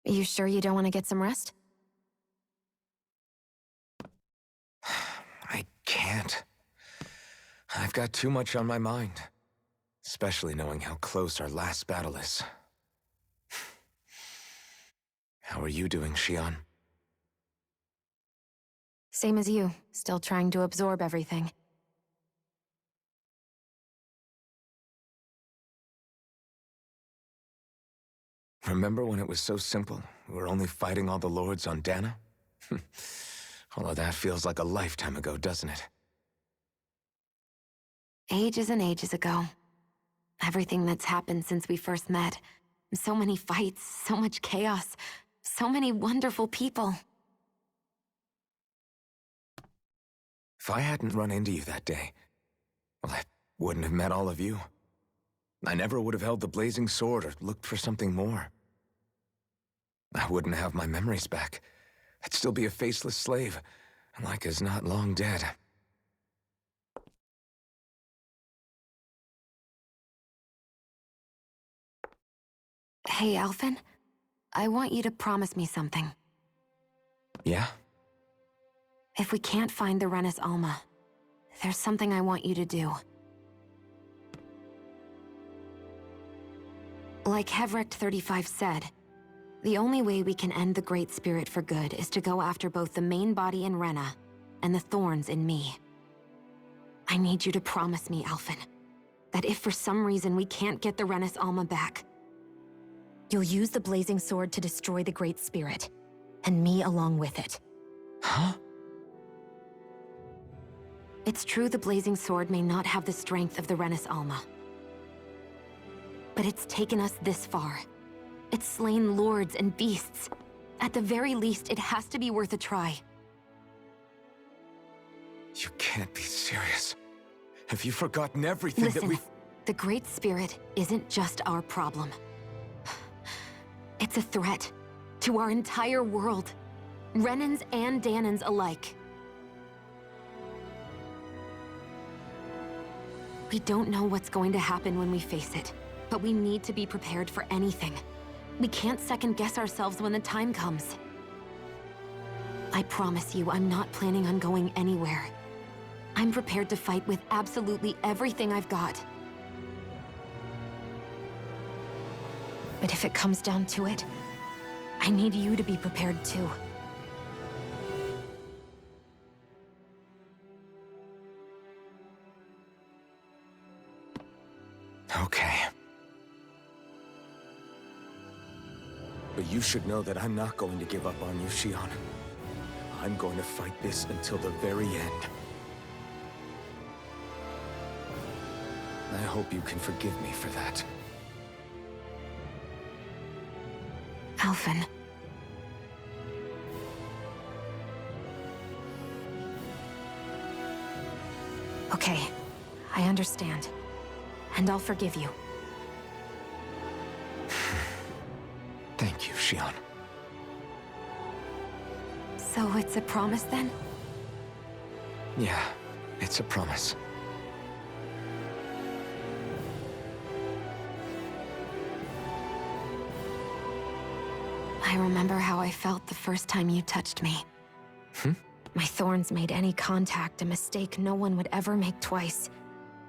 You sure you don't want to get some rest? I can't. I've got too much on my mind. Especially knowing how close our last battle is. How are you doing, Xion? Same as you, still trying to absorb everything. Remember when it was so simple? We were only fighting all the lords on Dana? All of that feels like a lifetime ago, doesn't it? Ages and ages ago. Everything that's happened since we first met. So many fights, so much chaos, so many wonderful people. If I hadn't run into you that day, well, I wouldn't have met all of you. I never would have held the blazing sword or looked for something more. I wouldn't have my memories back. I'd still be a faceless slave, like as not long dead. Hey, Alphen. I want you to promise me something. Yeah? If we can't find the Rena's Alma, there's something I want you to do. Like Hevrect 35 said, the only way we can end the Great Spirit for good is to go after both the main body in Rena and the thorns in me. I need you to promise me, Alphen, that if for some reason we can't get the Rena's Alma back, you'll use the blazing sword to destroy the Great Spirit, and me along with it. Huh? It's true the blazing sword may not have the strength of the Rena's Alma. But it's taken us this far. It's slain lords and beasts. At the very least, it has to be worth a try. You can't be serious. Have you forgotten everything Listen, that we've... the Great Spirit isn't just our problem. It's a threat to our entire world. Renans and Danans alike. We don't know what's going to happen when we face it, but we need to be prepared for anything. We can't second-guess ourselves when the time comes. I promise you, I'm not planning on going anywhere. I'm prepared to fight with absolutely everything I've got. But if it comes down to it, I need you to be prepared too. Okay. But you should know that I'm not going to give up on you, Xion. I'm going to fight this until the very end. I hope you can forgive me for that. Alphen. Okay, I understand. And I'll forgive you. Thank you, Xion. So it's a promise then? Yeah, it's a promise. I remember how I felt the first time you touched me. Hmm? My thorns made any contact a mistake no one would ever make twice.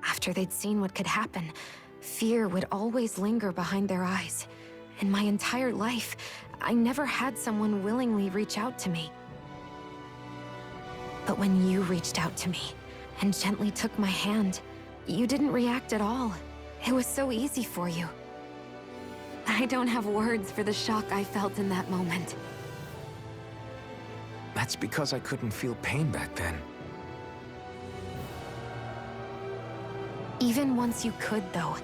After they'd seen what could happen, fear would always linger behind their eyes. In my entire life, I never had someone willingly reach out to me. But when you reached out to me and gently took my hand, you didn't react at all. It was so easy for you. I don't have words for the shock I felt in that moment. That's because I couldn't feel pain back then. Even once you could, though,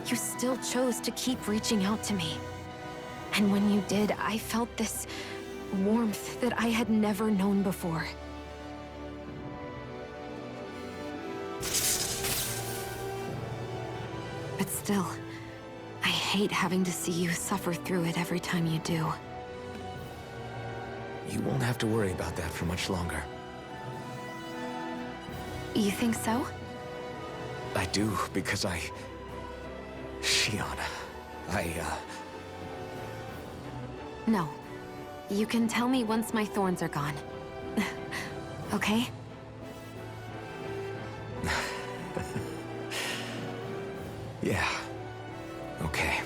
you still chose to keep reaching out to me. And when you did, I felt this warmth that I had never known before. But still, I hate having to see you suffer through it every time you do. You won't have to worry about that for much longer. You think so? I do, because Xion, No, You can tell me once my thorns are gone. Okay? Yeah. Okay.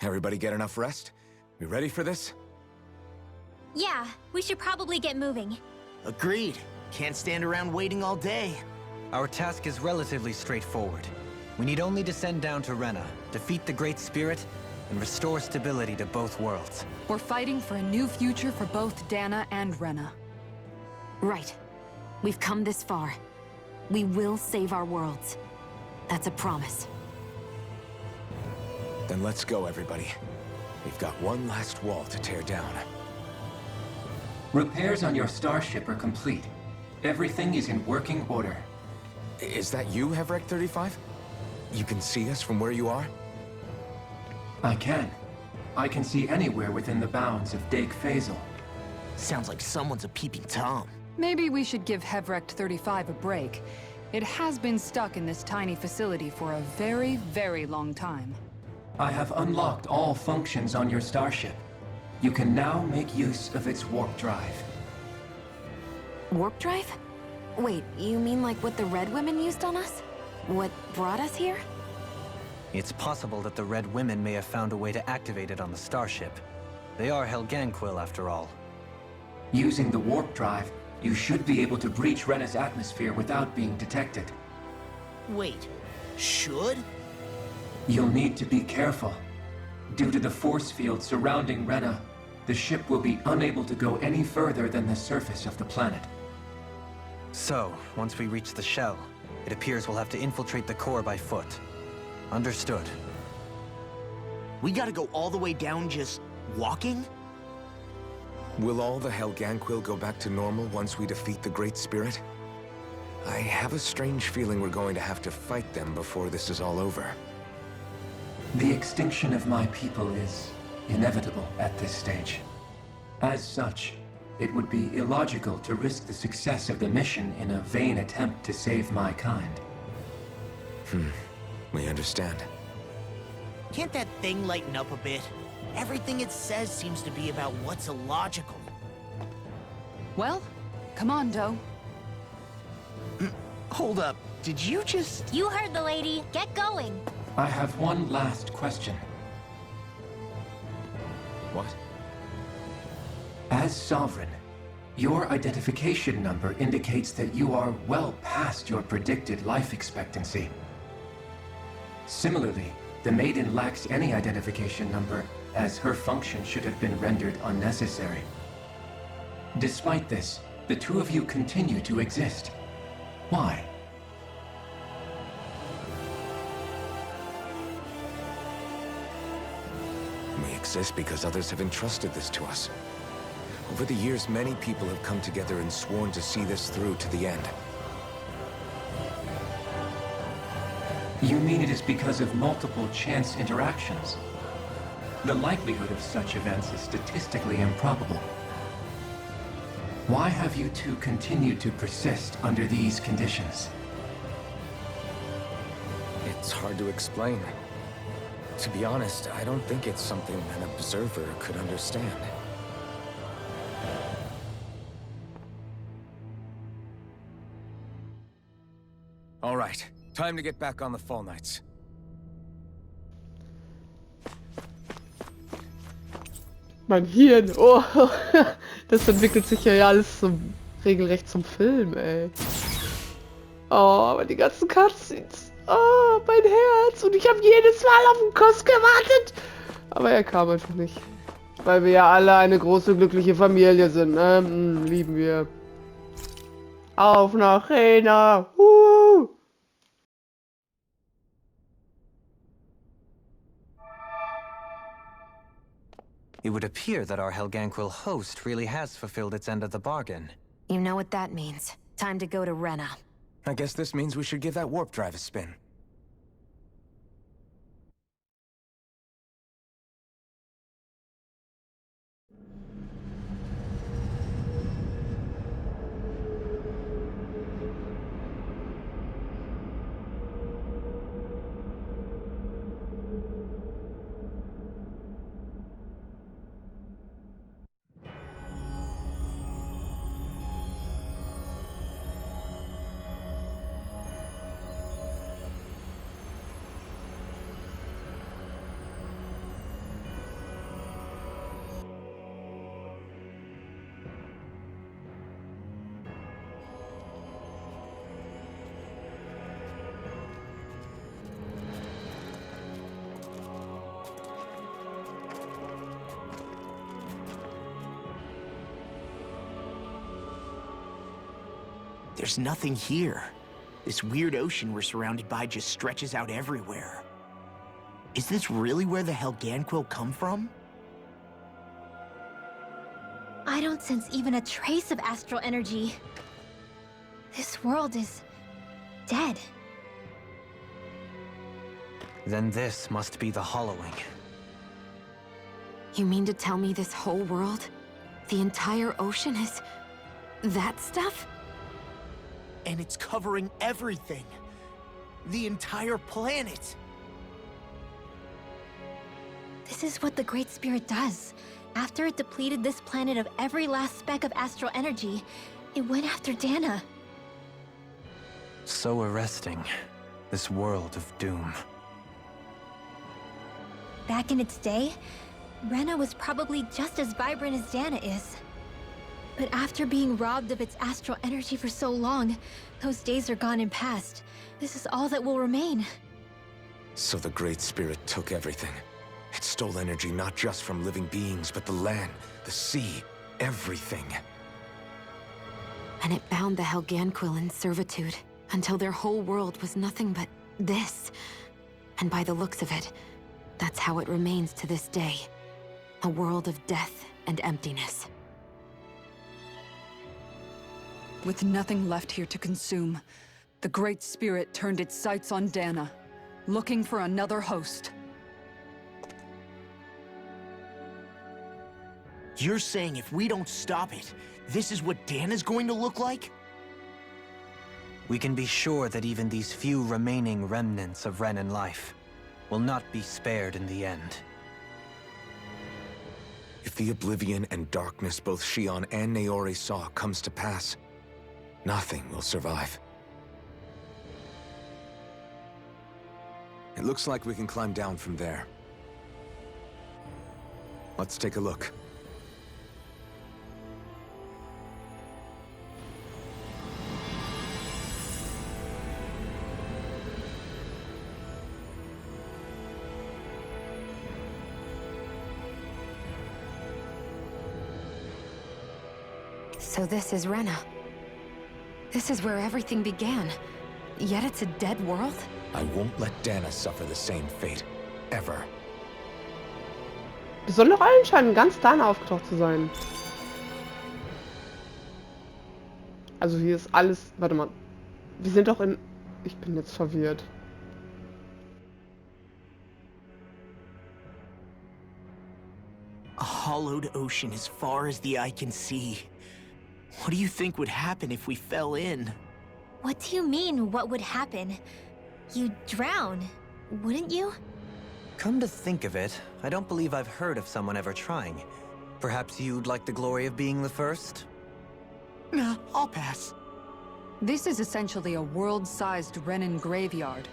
Everybody get enough rest? We ready for this? Yeah, we should probably get moving. Agreed. Can't stand around waiting all day. Our task is relatively straightforward. We need only descend down to Rena, defeat the Great Spirit, and restore stability to both worlds. We're fighting for a new future for both Dana and Rena. Right. We've come this far. We will save our worlds. That's a promise. Then let's go, everybody. We've got one last wall to tear down. Repairs on your starship are complete. Everything is in working order. Is that you, Hevrek 35? You can see us from where you are? I can. I can see anywhere within the bounds of Dake Faisal. Sounds like someone's a peeping Tom. Maybe we should give Hevrect 35 a break. It has been stuck in this tiny facility for a very, very long time. I have unlocked all functions on your starship. You can now make use of its warp drive. Warp drive? Wait, you mean like what the Red Women used on us? What brought us here? It's possible that the Red Women may have found a way to activate it on the starship. They are Helganquil, after all. Using the warp drive, you should be able to breach Rena's atmosphere without being detected. Wait, should? You'll need to be careful. Due to the force field surrounding Rena, the ship will be unable to go any further than the surface of the planet. So, once we reach the shell, it appears we'll have to infiltrate the core by foot. Understood. We gotta go all the way down just walking? Will all the Helganquil go back to normal once we defeat the Great Spirit? I have a strange feeling we're going to have to fight them before this is all over. The extinction of my people is inevitable at this stage. As such, it would be illogical to risk the success of the mission in a vain attempt to save my kind. We understand. Can't that thing lighten up a bit? Everything it says seems to be about what's illogical. Well, come on, Doe. Hold up, did you just... You heard the lady. Get going. I have one last question. What? As Sovereign, your identification number indicates that you are well past your predicted life expectancy. Similarly, the Maiden lacks any identification number, as her function should have been rendered unnecessary. Despite this, the two of you continue to exist. Why? We exist because others have entrusted this to us. Over the years, many people have come together and sworn to see this through to the end. You mean it is because of multiple chance interactions? The likelihood of such events is statistically improbable. Why have you two continued to persist under these conditions? It's hard to explain. To be honest, I don't think it's something an observer could understand. All right, time to get back on the Fall Knights. Mein Hirn, oh, das entwickelt sich ja alles regelrecht zum Film, ey. Oh, aber die ganzen Cutscenes. Oh, mein Herz. Und ich habe jedes Mal auf den Kuss gewartet. Aber er kam einfach nicht. Weil wir ja alle eine große, glückliche Familie sind, ne? Lieben wir. Auf nach Rena. It would appear that our Helganquil host really has fulfilled its end of the bargain. You know what that means. Time to go to Rena. I guess this means we should give that warp drive a spin. there's nothing here. This weird ocean we're surrounded by just stretches out everywhere. Is this really where the Helganquil come from? I don't sense even a trace of astral energy. This world is dead. Then this must be the hollowing. You mean to tell me this whole world, the entire ocean is that stuff? And it's covering everything. The entire planet. This is what the Great Spirit does. After it depleted this planet of every last speck of astral energy, it went after Dana. So arresting. This world of doom. Back in its day, Rena was probably just as vibrant as Dana is. But after being robbed of its astral energy for so long, those days are gone and past. This is all that will remain. So the Great Spirit took everything. It stole energy not just from living beings, but the land, the sea, everything. And it bound the Helganquil in servitude, until their whole world was nothing but this. And by the looks of it, that's how it remains to this day. A world of death and emptiness. With nothing left here to consume, the Great Spirit turned its sights on Dana, looking for another host. You're saying if we don't stop it, this is what Dana's going to look like? We can be sure that even these few remaining remnants of Renan life will not be spared in the end. If the oblivion and darkness both Shion and Naori saw comes to pass, nothing will survive. It looks like we can climb down from there. Let's take a look. So this is Rena. This is where everything began. Yet it's a dead world? I won't let Dana suffer the same fate. Ever. Besondere Rollen scheinen ganz Dana aufgetaucht zu sein. Also hier ist alles... Warte mal. Wir sind doch in... Ich bin jetzt verwirrt. A hollowed ocean as far as the eye can see. What do you think would happen if we fell in? What do you mean, what would happen? You'd drown, wouldn't you? Come to think of it, I don't believe I've heard of someone ever trying. Perhaps you'd like the glory of being the first? Nah, I'll pass. This is essentially a world-sized Renan graveyard.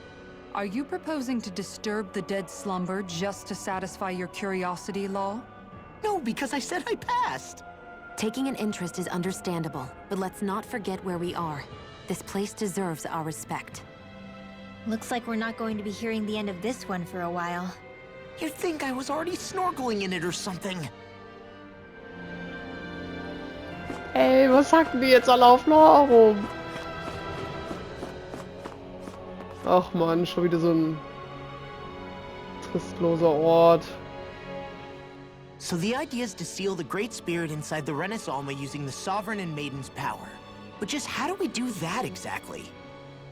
Are you proposing to disturb the dead slumber just to satisfy your curiosity, Law? No, because I said I passed. Taking an interest is understandable, but let's not forget where we are. This place deserves our respect. Looks like we're not going to be hearing the end of this one for a while. You'd think I was already snorkeling in it or something. Ey, was hacken die jetzt alle auf Law rum? Ach man, schon wieder so ein trostloser Ort. So the idea is to seal the Great Spirit inside the Rena's Alma using the Sovereign and Maiden's power. But just how do we do that exactly?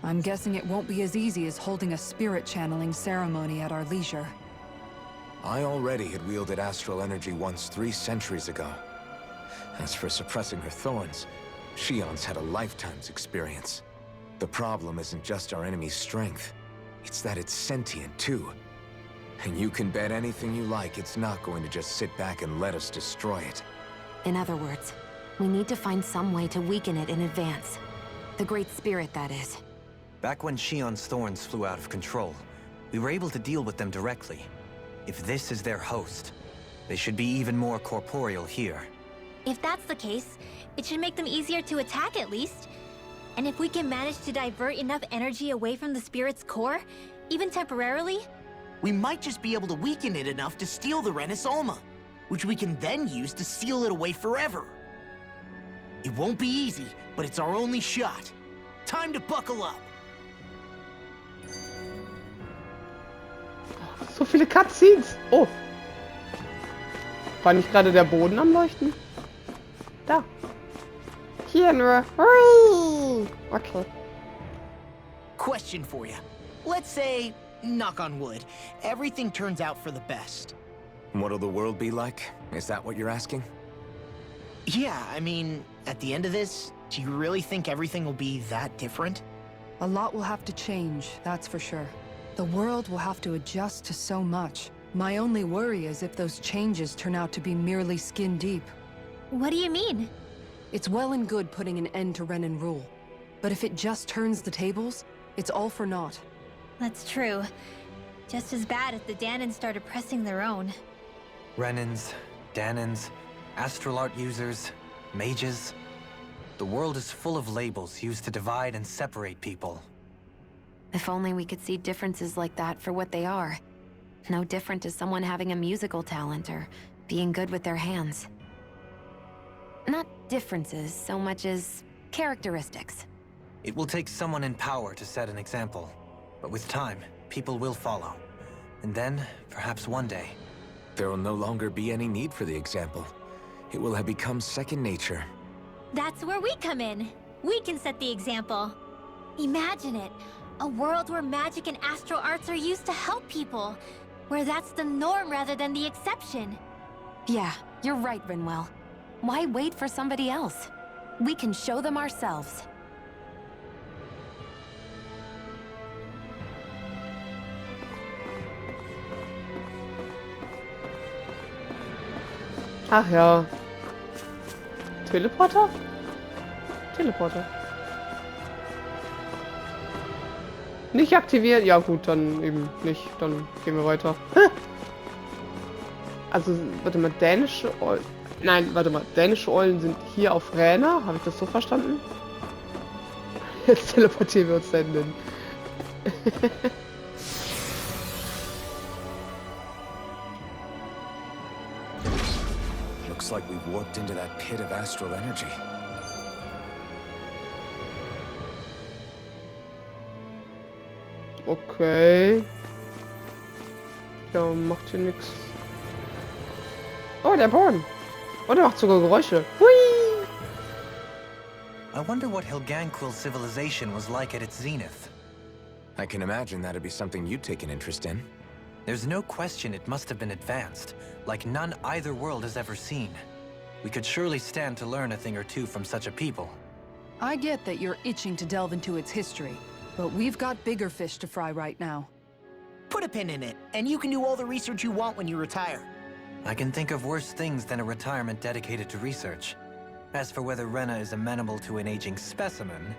I'm guessing it won't be as easy as holding a spirit channeling ceremony at our leisure. I already had wielded astral energy once 3 centuries ago. As for suppressing her thorns, Shion's had a lifetime's experience. The problem isn't just our enemy's strength. It's that it's sentient, too. And you can bet anything you like it's not going to just sit back and let us destroy it. In other words, we need to find some way to weaken it in advance. The Great Spirit, that is. Back when Shion's thorns flew out of control, we were able to deal with them directly. If this is their host, they should be even more corporeal here. If that's the case, it should make them easier to attack at least. And if we can manage to divert enough energy away from the spirit's core, even temporarily, We might just be able to weaken it enough to steal the Rena's Alma, which we can then use to seal it away forever. It won't be easy, but it's our only shot. Time to buckle up. So viele Cutscenes. Oh. War nicht gerade der Boden am Leuchten? Da. Hier nur. Hui. Okay. Question for you. Let's say, knock on wood, everything turns out for the best. What'll the world be like? Is that what you're asking? Yeah, I mean, at the end of this, do you really think everything will be that different? A lot will have to change, that's for sure. The world will have to adjust to so much. My only worry is if those changes turn out to be merely skin deep. What do you mean? It's well and good putting an end to Renan rule. But if it just turns the tables, it's all for naught. That's true. Just as bad if the Danans started pressing their own. Renans, Danans, astral art users, mages. The world is full of labels used to divide and separate people. If only we could see differences like that for what they are. No different to someone having a musical talent or being good with their hands. Not differences so much as characteristics. It will take someone in power to set an example. But with time, people will follow. And then, perhaps one day... There will no longer be any need for the example. It will have become second nature. That's where we come in. We can set the example. Imagine it. A world where magic and astral arts are used to help people. Where that's the norm rather than the exception. Yeah, you're right, Rinwell. Why wait for somebody else? We can show them ourselves. Ach ja. Teleporter? Teleporter. Nicht aktiviert? Ja gut, dann eben nicht. Dann gehen wir weiter. Also, warte mal, dänische Eulen... Nein, warte mal, dänische Eulen sind hier auf Rena. Habe ich das so verstanden? Jetzt teleportieren wir uns da hin. Looks like we've warped into that pit of astral energy. Okay. Ja, macht hier nichts. Oh, der Boden. Oh, der macht sogar Geräusche. Hui! I wonder what Helganquil civilization was like at its zenith. I can imagine that'd be something you'd take an interest in. There's no question it must have been advanced, like none either world has ever seen. We could surely stand to learn a thing or two from such a people. I get that you're itching to delve into its history, but we've got bigger fish to fry right now. Put a pin in it, and you can do all the research you want when you retire. I can think of worse things than a retirement dedicated to research. As for whether Rena is amenable to an aging specimen...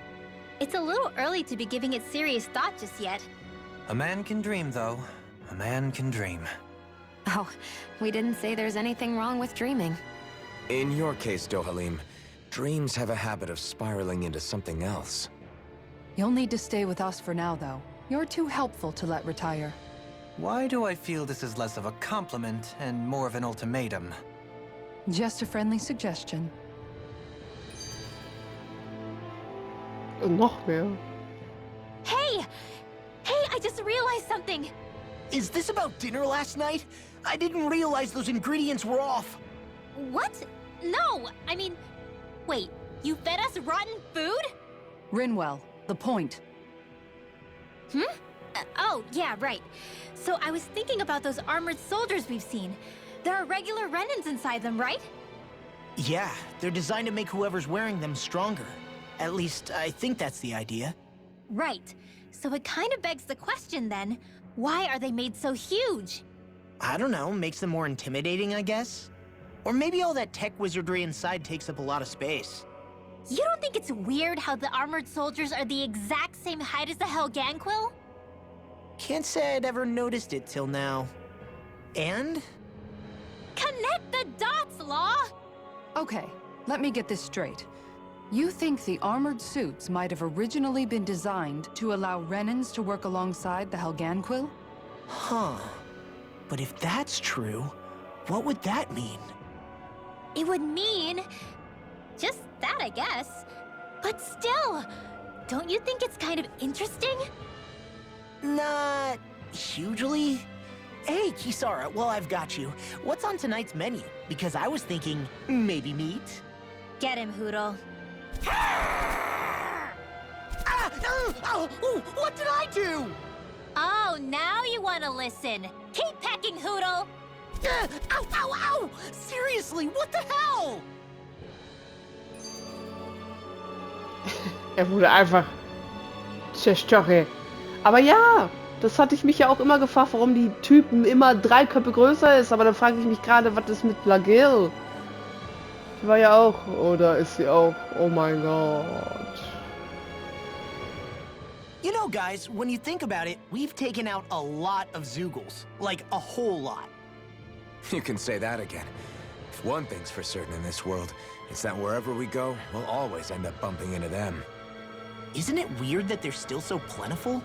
It's a little early to be giving it serious thought just yet. A man can dream, though. A man can dream. Oh, we didn't say there's anything wrong with dreaming. In your case, Dohalim, dreams have a habit of spiraling into something else. You'll need to stay with us for now, though. You're too helpful to let retire. Why do I feel this is less of a compliment and more of an ultimatum? Just a friendly suggestion. Noch mehr. Hey! Hey, I just realized something! Is this about dinner last night? I didn't realize those ingredients were off. What? No! I mean... Wait, you fed us rotten food? Rinwell, the point. Oh, yeah, right. So I was thinking about those armored soldiers we've seen. There are regular Renans inside them, right? Yeah, they're designed to make whoever's wearing them stronger. At least, I think that's the idea. Right. So it kind of begs the question then, why are they made so huge? I don't know, makes them more intimidating, I guess? Or maybe all that tech wizardry inside takes up a lot of space. You don't think it's weird how the armored soldiers are the exact same height as the Helganquil? Can't say I'd ever noticed it till now. And? Connect the dots, Law! Okay, let me get this straight. You think the armored suits might have originally been designed to allow Renans to work alongside the Helganquil? Huh. But if that's true, what would that mean? It would mean... just that, I guess. But still, don't you think it's kind of interesting? Not hugely. Hey, Kisara, well, I've got you. What's on tonight's menu? Because I was thinking maybe meat. Get him, Hoodle. What did I do? Oh, now you want to listen. Keep pecking, Hoodle. Ow, ow, ow! Seriously, what the hell? Wurde einfach zerstochen. Aber ja, das hatte ich mich ja auch immer gefragt, warum die Typen immer 3 Köpfe größer ist. Aber dann frage ich mich gerade, was ist mit Lagil? Die war ja auch, oder ist sie auch? Oh mein Gott. You know, guys, when you think about it, we've taken out a lot of Zoogles. Like, a whole lot. You can say that again. If one thing's for certain in this world, it's that wherever we go, we'll always end up bumping into them. Isn't it weird that they're still so plentiful?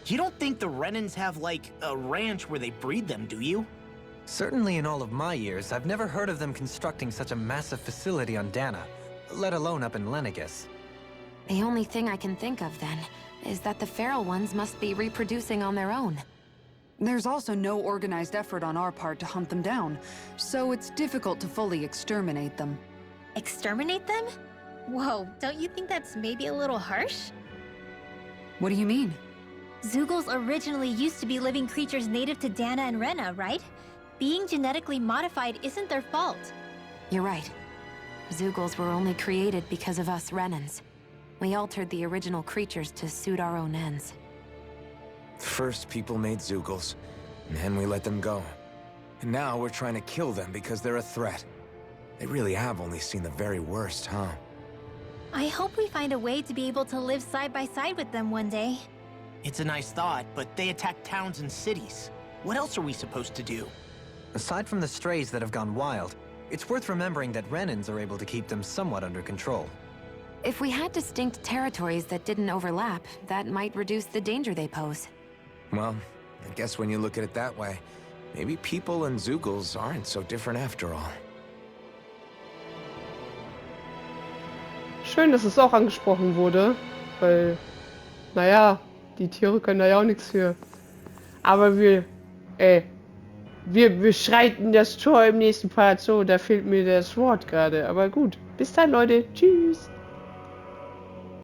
You don't think the Renans have, like, a ranch where they breed them, do you? Certainly in all of my years, I've never heard of them constructing such a massive facility on Dana, let alone up in Lenegis. The only thing I can think of, then, is that the feral ones must be reproducing on their own. There's also no organized effort on our part to hunt them down, so it's difficult to fully exterminate them. Exterminate them? Whoa, don't you think that's maybe a little harsh? What do you mean? Zoogles originally used to be living creatures native to Dana and Rena, right? Being genetically modified isn't their fault. You're right. Zoogles were only created because of us Renans. We altered the original creatures to suit our own ends. First, people made Zoogles, and then we let them go. And now we're trying to kill them because they're a threat. They really have only seen the very worst, huh? I hope we find a way to be able to live side by side with them one day. It's a nice thought, but they attack towns and cities. What else are we supposed to do? Aside from the strays that have gone wild, it's worth remembering that Renans are able to keep them somewhat under control. If we had distinct territories that didn't overlap, that might reduce the danger they pose. Well, I guess when you look at it that way, maybe people and Zoogles aren't so different after all. Schön, dass es auch angesprochen wurde, weil, naja, die Tiere können da ja auch nichts für. Aber wir beschreiten das Tor im nächsten Part. So, da fehlt mir das Wort gerade. Aber gut, bis dann, Leute. Tschüss.